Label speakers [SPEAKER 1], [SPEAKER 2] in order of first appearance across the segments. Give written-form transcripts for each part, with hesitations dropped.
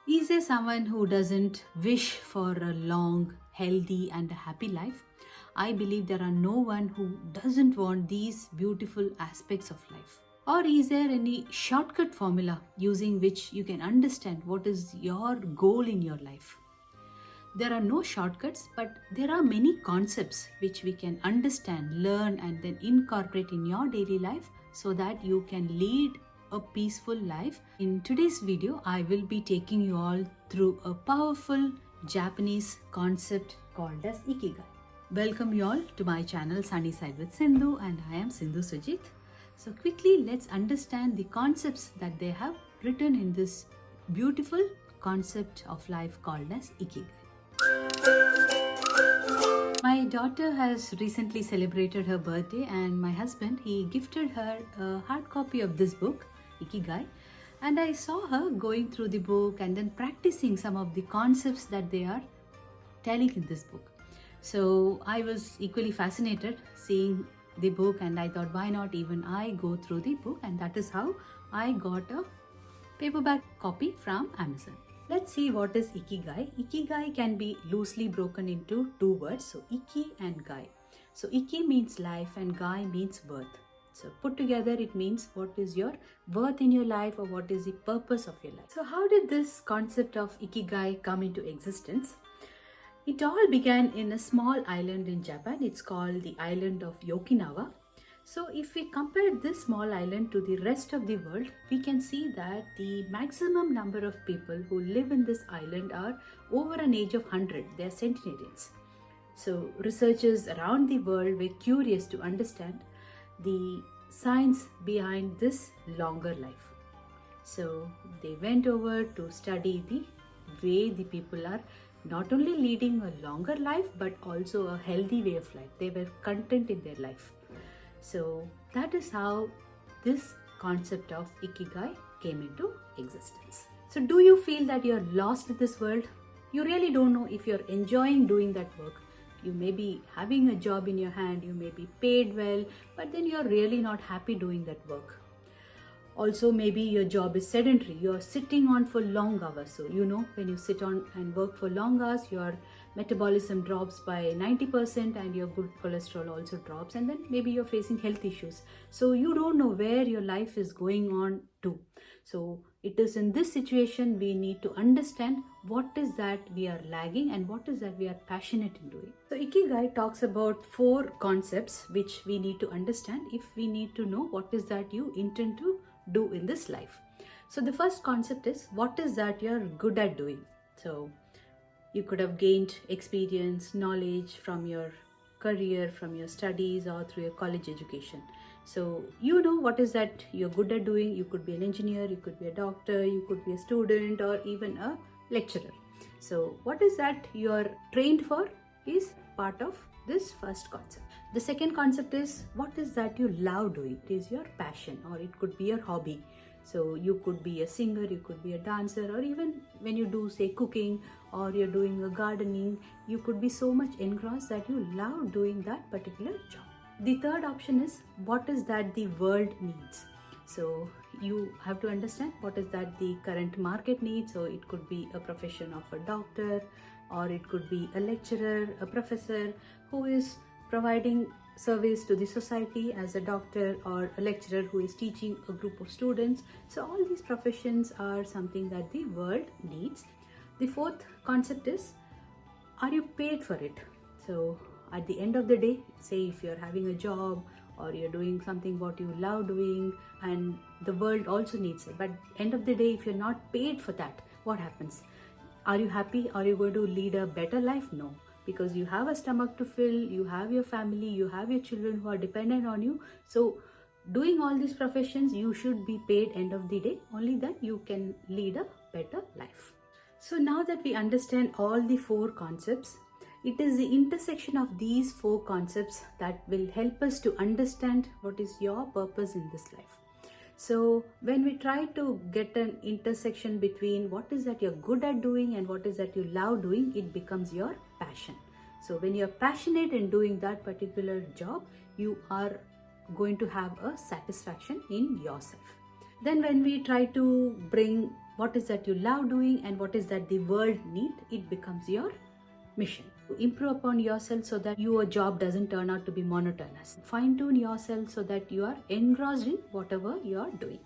[SPEAKER 1] Is there someone who doesn't wish for a long, healthy, and a happy life? I believe there are no one who doesn't want these beautiful aspects of life. Or is there any shortcut formula using which you can understand what is your goal in your life? There are no shortcuts, but there are many concepts which we can understand, learn, and then incorporate in your daily life so that you can lead a peaceful life. In today's video, I will be taking you all through a powerful Japanese concept called as Ikigai. Welcome you all to my channel Sunny Side with Sindhu, and I am Sindhu Sujit. So quickly, let's understand the concepts that they have written in this beautiful concept of life called as Ikigai. My daughter has recently celebrated her birthday, and my husband he gifted her a hard copy of this book, Ikigai, and I saw her going through the book and then practicing some of the concepts that they are telling in this book. So I was equally fascinated seeing the book, and I thought, why not even I go through the book? And that is how I got a paperback copy from Amazon. Let's see what is Ikigai. Ikigai can be loosely broken into two words, so Iki and Gai. So Iki means life and Gai means worth. So put together it means what is your worth in your life or what is the purpose of your life. So how did this concept of Ikigai come into existence? It all began in a small island in Japan. It's called the island of Okinawa. So if we compare this small island to the rest of the world, we can see that the maximum number of people who live in this island are over an age of 100. They are centenarians. So researchers around the world were curious to understand the science behind this longer life. So they went over to study the way the people are not only leading a longer life but also a healthy way of life. They were content in their life. So that is how this concept of Ikigai came into existence. So do you feel that you're lost in this world? You really don't know if you're enjoying doing that work. You may be having a job in your hand, you may be paid well, but then you're really not happy doing that work. Also, maybe your job is sedentary. You're sitting on for long hours. So, when you sit on and work for long hours, your metabolism drops by 90% and your good cholesterol also drops. And then maybe you're facing health issues. So, you don't know where your life is going on to. So, it is in this situation we need to understand what is that we are lagging and what is that we are passionate in doing. So, Ikigai talks about 4 concepts which we need to understand if we need to know what is that you intend to do in this life. So the first concept is what is that you're good at doing. So you could have gained experience, knowledge from your career, from your studies or through your college education. So you know what is that you're good at doing. You could be an engineer, you could be a doctor, you could be a student or even a lecturer. So what is that you're trained for is part of this first concept. The second concept is what is that you love doing. It is your passion or it could be your hobby. So you could be a singer, you could be a dancer, or even when you do say cooking or you're doing a gardening, you could be so much engrossed that you love doing that particular job. The third option is what is that the world needs. So you have to understand what is that the current market needs. So it could be a profession of a doctor, or it could be a lecturer, a professor who is providing service to the society as a doctor, or a lecturer who is teaching a group of students. So all these professions are something that the world needs. The fourth concept is, are you paid for it? So at the end of the day, say if you're having a job or you're doing something what you love doing and the world also needs it, but end of the day, if you're not paid for that, what happens? Are you happy? Are you going to lead a better life? No, because you have a stomach to fill, you have your family, you have your children who are dependent on you. So doing all these professions, you should be paid end of the day. Only then you can lead a better life. So now that we understand all the 4 concepts, it is the intersection of these 4 concepts that will help us to understand what is your purpose in this life. So when we try to get an intersection between what is that you're good at doing and what is that you love doing, it becomes your passion. So when you're passionate in doing that particular job, you are going to have a satisfaction in yourself. Then when we try to bring what is that you love doing and what is that the world need, it becomes your mission. Improve upon yourself so that your job doesn't turn out to be monotonous. Fine tune yourself so that you are engrossed in whatever you are doing.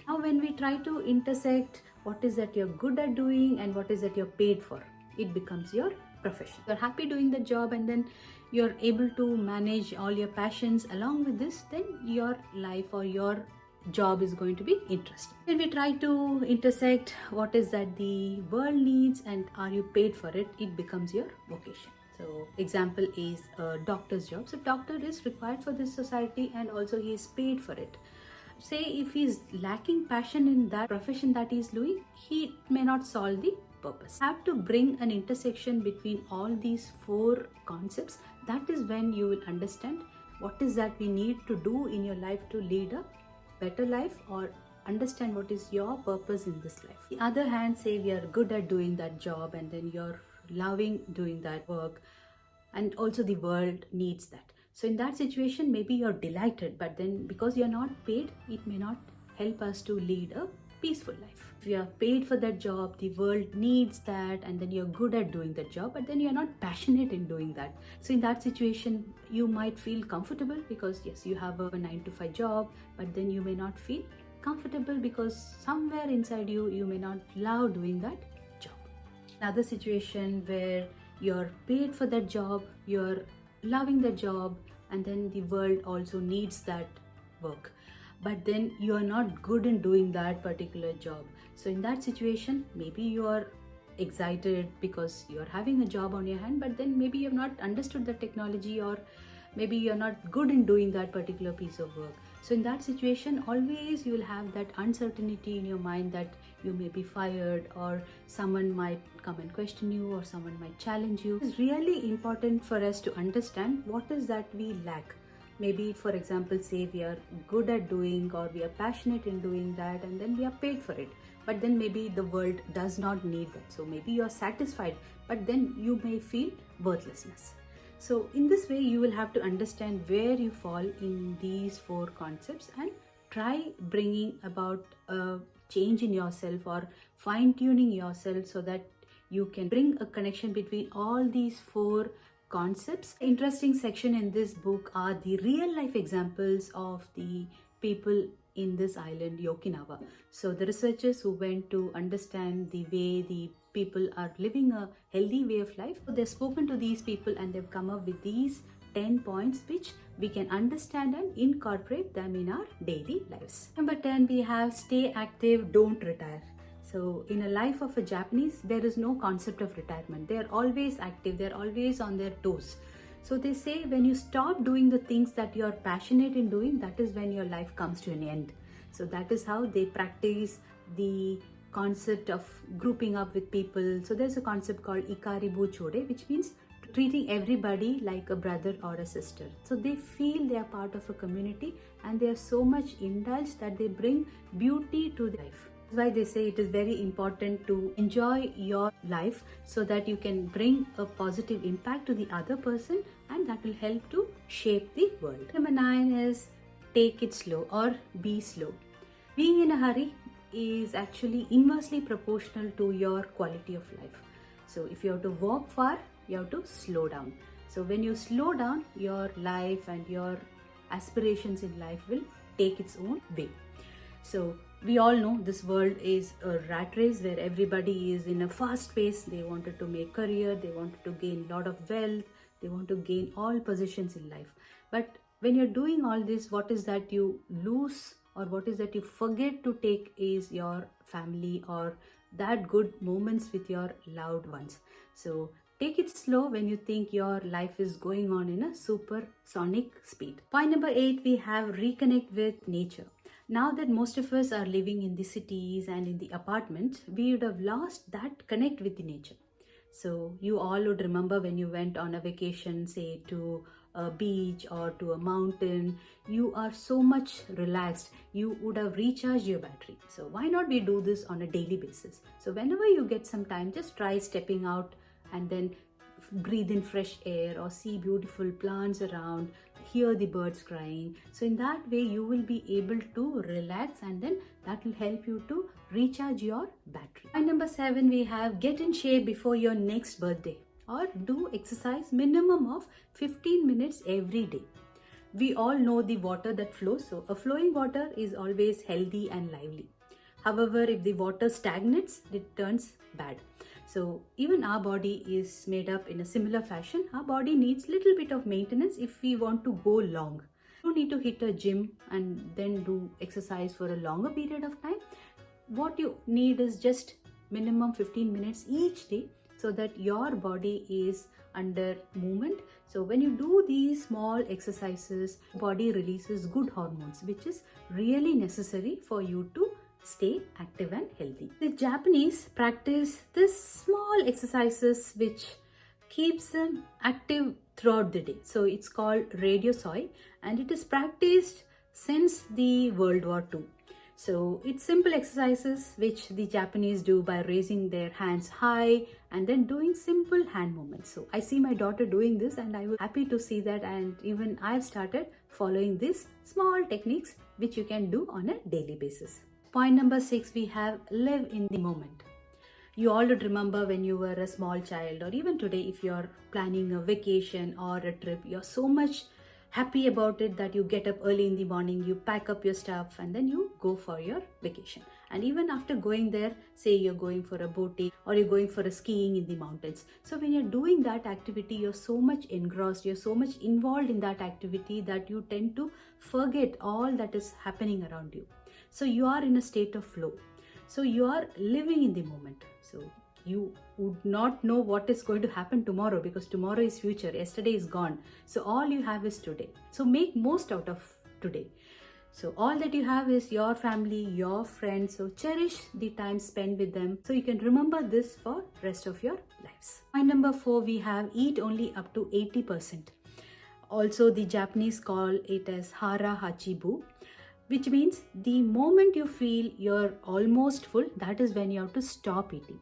[SPEAKER 1] Now when we try to intersect what is that you're good at doing and what is that you're paid for, it becomes your profession. You're happy doing the job and then you're able to manage all your passions along with this, then your life or your job is going to be interesting. When we try to intersect what is that the world needs and are you paid for it, it becomes your vocation. So example is a doctor's job. So doctor is required for this society and also he is paid for it. Say if he's lacking passion in that profession that he's doing, he may not solve the purpose. Have to bring an intersection between all these four concepts. That is when you will understand what is that we need to do in your life to lead a better life or understand what is your purpose in this life. On the other hand, say we are good at doing that job and then you're loving doing that work and also the world needs that. So in that situation, maybe you're delighted, but then because you're not paid, it may not help us to lead a peaceful life. If you are paid for that job, the world needs that, and then you're good at doing that job, but then you're not passionate in doing that. So in that situation, you might feel comfortable because yes, you have a 9 to 5 job, but then you may not feel comfortable because somewhere inside you, you may not love doing that job. Another situation where you're paid for that job, you're loving the job, and then the world also needs that work, but then you are not good in doing that particular job. So in that situation, maybe you are excited because you're having a job on your hand, but then maybe you have not understood the technology or maybe you're not good in doing that particular piece of work. So in that situation, always you will have that uncertainty in your mind that you may be fired or someone might come and question you or someone might challenge you. It's really important for us to understand what is that we lack. Maybe for example, say we are good at doing or we are passionate in doing that and then we are paid for it. But then maybe the world does not need that. So maybe you are satisfied, but then you may feel worthlessness. So in this way, you will have to understand where you fall in these four concepts and try bringing about a change in yourself or fine-tuning yourself so that you can bring a connection between all these four concepts. Interesting section in this book are the real life examples of the people in this island, Okinawa. So the researchers who went to understand the way the people are living a healthy way of life, so they've spoken to these people and they've come up with these 10 points which we can understand and incorporate them in our daily lives. Number 10, we have stay active, don't retire. So in a life of a Japanese, there is no concept of retirement. They are always active, they're always on their toes. So they say when you stop doing the things that you're passionate in doing, that is when your life comes to an end. So that is how they practice the concept of grouping up with people. So there's a concept called Ikaribu Chode, which means treating everybody like a brother or a sister. So they feel they are part of a community and they are so much indulged that they bring beauty to life. That's why they say it is very important to enjoy your life so that you can bring a positive impact to the other person and that will help to shape the world. Number 9 is take it slow or be slow. Being in a hurry is actually inversely proportional to your quality of life. So if you have to walk far, you have to slow down. So when you slow down, your life and your aspirations in life will take its own way. So we all know this world is a rat race where everybody is in a fast pace. They wanted to make career, they wanted to gain a lot of wealth, they want to gain all positions in life. But when you're doing all this, what is that you lose or what is that you forget to take is your family or that good moments with your loved ones. So take it slow when you think your life is going on in a supersonic speed. Point number 8, we have reconnect with nature. Now that most of us are living in the cities and in the apartments, we would have lost that connect with the nature. So you all would remember when you went on a vacation, say to a beach or to a mountain, you are so much relaxed, you would have recharged your battery. So why not we do this on a daily basis? So whenever you get some time, just try stepping out and then breathe in fresh air or see beautiful plants around, hear the birds crying. So in that way you will be able to relax, and then that will help you to recharge your battery. Point number 7, we have get in shape before your next birthday, or do exercise minimum of 15 minutes every day. We all know the water that flows, so a flowing water is always healthy and lively. However, if the water stagnates, it turns bad. So even our body is made up in a similar fashion. Our body needs little bit of maintenance if we want to go long. You don't need to hit a gym and then do exercise for a longer period of time. What you need is just minimum 15 minutes each day, so that your body is under movement. So when you do these small exercises, body releases good hormones, which is really necessary for you to stay active and healthy. The Japanese practice this small exercises which keeps them active throughout the day. So it's called radio soi, and it is practiced since the World War II. So it's simple exercises which the Japanese do by raising their hands high and then doing simple hand movements. So I see my daughter doing this, and I was happy to see that, and even I've started following these small techniques which you can do on a daily basis. Point number 6, we have live in the moment. You all would remember when you were a small child, or even today if you're planning a vacation or a trip, you're so much happy about it that you get up early in the morning, you pack up your stuff, and then you go for your vacation. And even after going there, say you're going for a boating or you're going for a skiing in the mountains. So when you're doing that activity, you're so much engrossed, you're so much involved in that activity that you tend to forget all that is happening around you. So you are in a state of flow. So you are living in the moment. So you would not know what is going to happen tomorrow, because tomorrow is future, yesterday is gone. So all you have is today. So make most out of today. So all that you have is your family, your friends. So cherish the time spent with them, so you can remember this for rest of your lives. Point number 4, we have eat only up to 80%. Also the Japanese call it as hara hachibu, which means the moment you feel you're almost full, that is when you have to stop eating.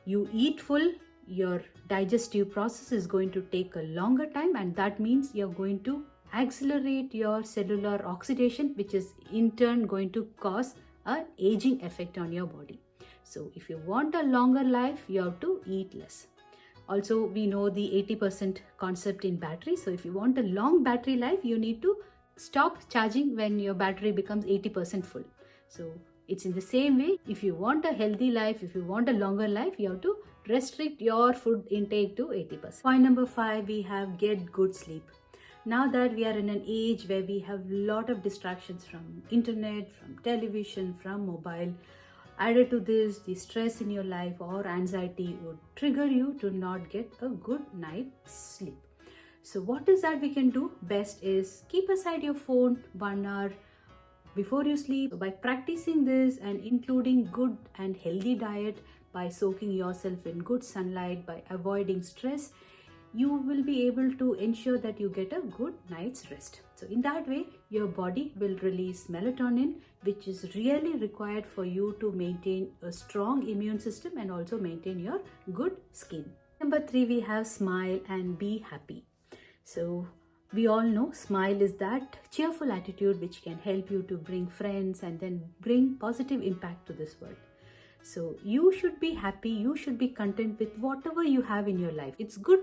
[SPEAKER 1] You eat full, your digestive process is going to take a longer time, and that means you're going to accelerate your cellular oxidation, which is in turn going to cause an aging effect on your body. So if you want a longer life, you have to eat less. Also, we know the 80% concept in battery. So if you want a long battery life, you need to stop charging when your battery becomes 80% full. So it's in the same way, if you want a healthy life, if you want a longer life, you have to restrict your food intake to 80%. Point number 5, we have get good sleep. Now that we are in an age where we have a lot of distractions from internet, from television, from mobile, added to this, the stress in your life or anxiety would trigger you to not get a good night's sleep. So what is that we can do? Best is keep aside your phone 1 hour before you sleep. By practicing this and including good and healthy diet, by soaking yourself in good sunlight, by avoiding stress, you will be able to ensure that you get a good night's rest. So in that way, your body will release melatonin, which is really required for you to maintain a strong immune system and also maintain your good skin. Number 3, we have smile and be happy. So we all know smile is that cheerful attitude which can help you to bring friends and then bring positive impact to this world. So you should be happy, you should be content with whatever you have in your life. It's good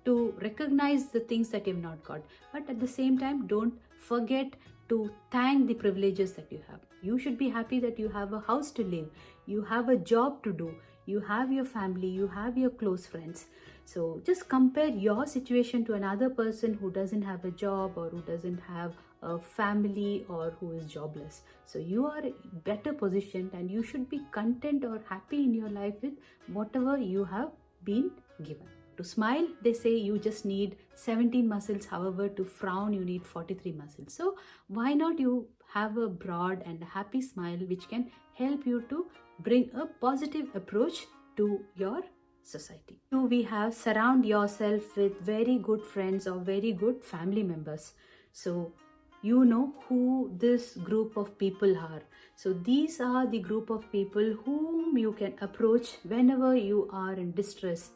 [SPEAKER 1] to recognize the things that you've not got, but at the same time, don't forget to thank the privileges that you have. You should be happy that you have a house to live, you have a job to do, you have your family, you have your close friends. So just compare your situation to another person who doesn't have a job or who doesn't have a family or who is jobless. So you are better positioned and you should be content or happy in your life with whatever you have been given. To smile, they say you just need 17 muscles. However, to frown, you need 43 muscles. So why not you have a broad and happy smile which can help you to bring a positive approach to your society. 2, we have surround yourself with very good friends or very good family members. So you know who this group of people are. So these are the group of people whom you can approach whenever you are in distress,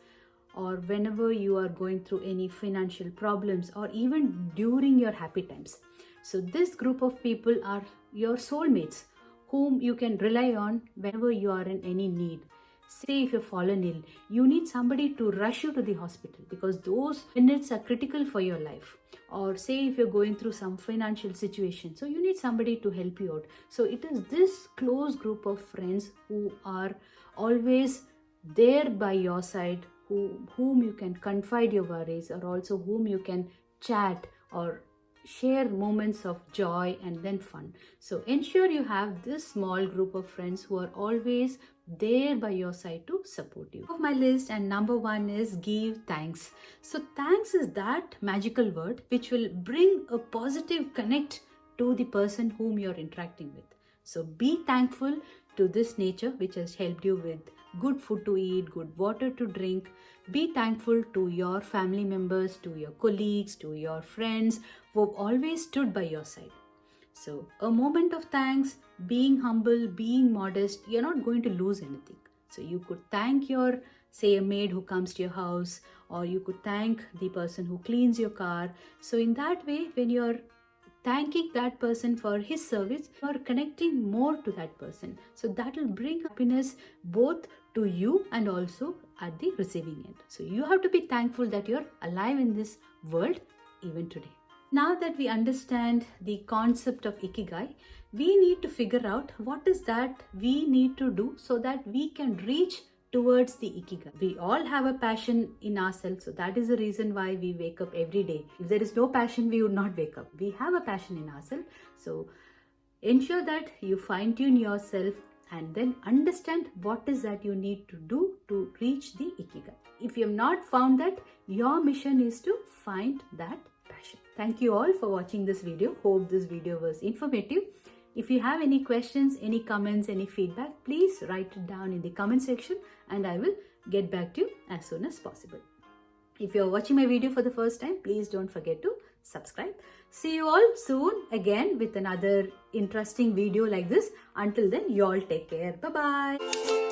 [SPEAKER 1] or whenever you are going through any financial problems, or even during your happy times. So this group of people are your soulmates whom you can rely on whenever you are in any need. Say if you're fallen ill, you need somebody to rush you to the hospital because those minutes are critical for your life. Or say if you're going through some financial situation, so you need somebody to help you out. So it is this close group of friends who are always there by your side, whom you can confide your worries, or also whom you can chat or share moments of joy and then fun. So ensure you have this small group of friends who are always there by your side to support you. Of my list, and number one is give thanks. So thanks is that magical word which will bring a positive connect to the person whom you're interacting with. So be thankful to this nature which has helped you with good food to eat, good water to drink. Be thankful to your family members, to your colleagues, to your friends who have always stood by your side. So a moment of thanks, being humble, being modest, you're not going to lose anything. So you could thank your, say, a maid who comes to your house, or you could thank the person who cleans your car. So in that way, when you're thanking that person for his service, you are connecting more to that person. So that will bring happiness both to you and also at the receiving end. So you have to be thankful that you're alive in this world even today. Now that we understand the concept of Ikigai, we need to figure out what is that we need to do so that we can reach towards the Ikigai. We all have a passion in ourselves, so that is the reason why we wake up every day. If there is no passion, we would not wake up. We have a passion in ourselves, so ensure that you fine-tune yourself and then understand what is that you need to do to reach the Ikigai. If you have not found that, your mission is to find that passion. Thank you all for watching this video. Hope this video was informative. If you have any questions, any comments, any feedback, please write it down in the comment section and I will get back to you as soon as possible. If you are watching my video for the first time, please don't forget to subscribe. See you all soon again with another interesting video like this. Until then, you all take care. Bye-bye.